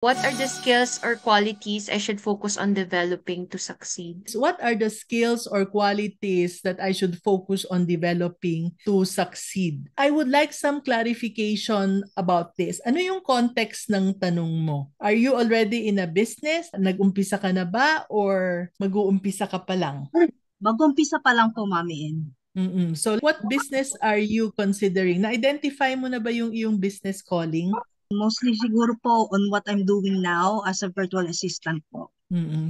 What are the skills or qualities I should focus on developing to succeed? So what are the skills or qualities that I should focus on developing to succeed? I would like some clarification about this. Ano yung context ng tanong mo? Are you already in a business? Nag-umpisa ka na ba or mag-uumpisa ka pa lang? Mag-umpisa pa lang po, Mami N. So what business are you considering? Na-identify mo na ba yung iyong business calling? Mostly siguro po on what I'm doing now as a virtual assistant po.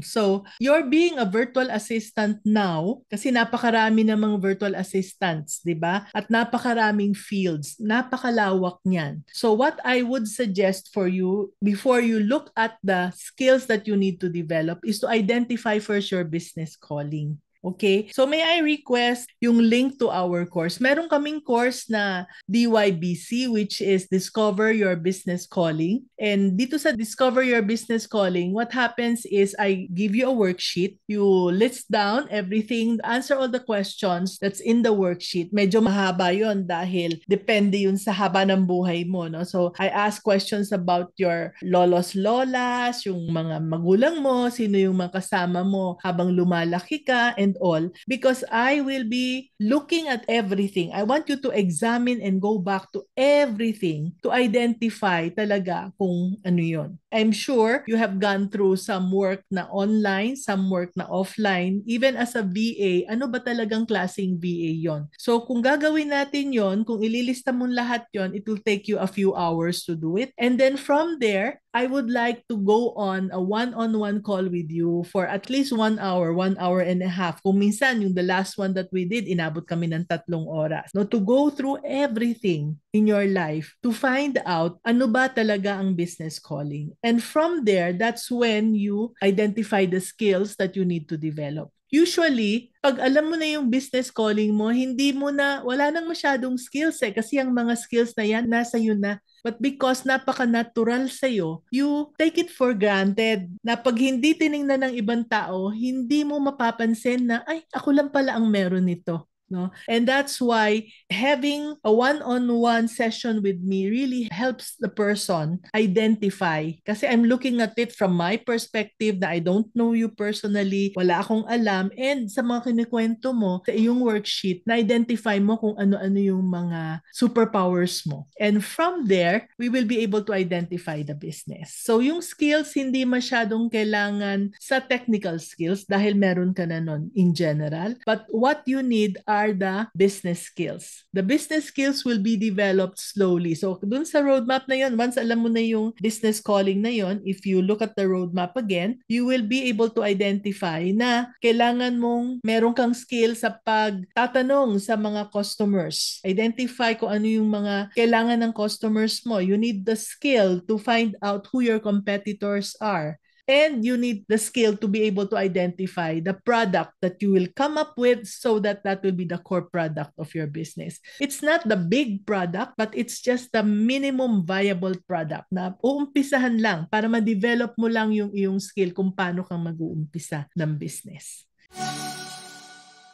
So, you're being a virtual assistant now kasi napakarami namang virtual assistants, di ba? At napakaraming fields, napakalawak niyan. So, what I would suggest for you before you look at the skills that you need to develop is to identify first your business calling. Okay? So may I request yung link to our course? Meron kaming course na DYBC, which is Discover Your Business Calling. And dito sa Discover Your Business Calling, what happens is I give you a worksheet. You list down everything, answer all the questions that's in the worksheet. Medyo mahaba yon dahil depende yun sa haba ng buhay mo. No? So I ask questions about your lolos lolas, yung mga magulang mo, sino yung mga kasama mo habang lumalaki ka, and all, because I will be looking at everything. I want you to examine and go back to everything to identify talaga kung ano yun. I'm sure you have gone through some work na online, some work na offline. Even as a VA, ano ba talagang klaseng VA yon? So kung gagawin natin yon, kung ililista mo lahat yon, it will take you a few hours to do it. And then from there, I would like to go on a one-on-one call with you for at least 1 hour, 1 hour and a half. Kung minsan, yung the last one that we did, inabot kami ng 3 oras. No, to go through everything in your life to find out ano ba talaga ang business calling. And from there, that's when you identify the skills that you need to develop. Usually, pag alam mo na yung business calling mo, wala nang masyadong skills kasi ang mga skills na yan, nasa iyo na. But because napaka-natural sa'yo, you take it for granted na pag hindi tiningnan ng ibang tao, hindi mo mapapansin na, ay, ako lang pala ang meron nito. No? And that's why having a one-on-one session with me really helps the person identify. Kasi I'm looking at it from my perspective na I don't know you personally, wala akong alam, and sa mga kinikwento mo sa iyong worksheet, na-identify mo kung ano-ano yung mga superpowers mo. And from there, we will be able to identify the business. So yung skills, hindi masyadong kailangan sa technical skills dahil meron ka na nun in general. But what you need are the business skills. The business skills will be developed slowly. So dun sa roadmap na yun, once alam mo na yung business calling na yun, if you look at the roadmap again, you will be able to identify na kailangan mong meron kang skill sa pagtatanong sa mga customers. Identify kung ano yung mga kailangan ng customers mo. You need the skill to find out who your competitors are. And you need the skill to be able to identify the product that you will come up with so that that will be the core product of your business. It's not the big product, but it's just the minimum viable product na uumpisahan lang para ma-develop mo lang yung iyong skill kung paano kang mag-uumpisa ng business.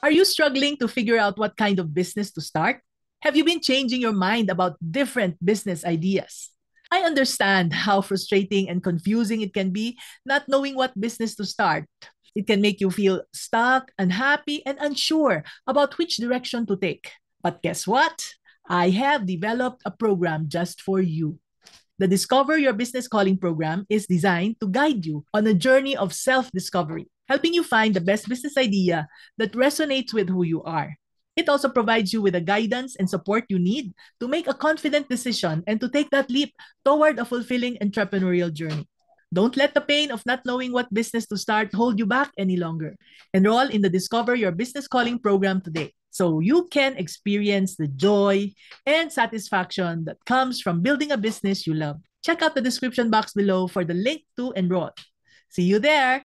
Are you struggling to figure out what kind of business to start? Have you been changing your mind about different business ideas? I understand how frustrating and confusing it can be not knowing what business to start. It can make you feel stuck, unhappy, and unsure about which direction to take. But guess what? I have developed a program just for you. The Discover Your Business Calling program is designed to guide you on a journey of self-discovery, helping you find the best business idea that resonates with who you are. It also provides you with the guidance and support you need to make a confident decision and to take that leap toward a fulfilling entrepreneurial journey. Don't let the pain of not knowing what business to start hold you back any longer. Enroll in the Discover Your Business Calling program today so you can experience the joy and satisfaction that comes from building a business you love. Check out the description box below for the link to enroll. See you there!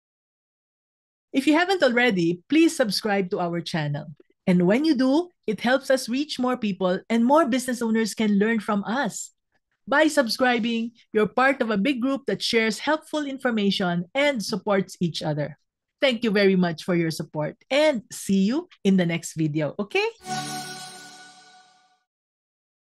If you haven't already, please subscribe to our channel. And when you do, it helps us reach more people and more business owners can learn from us. By subscribing, you're part of a big group that shares helpful information and supports each other. Thank you very much for your support and see you in the next video, okay?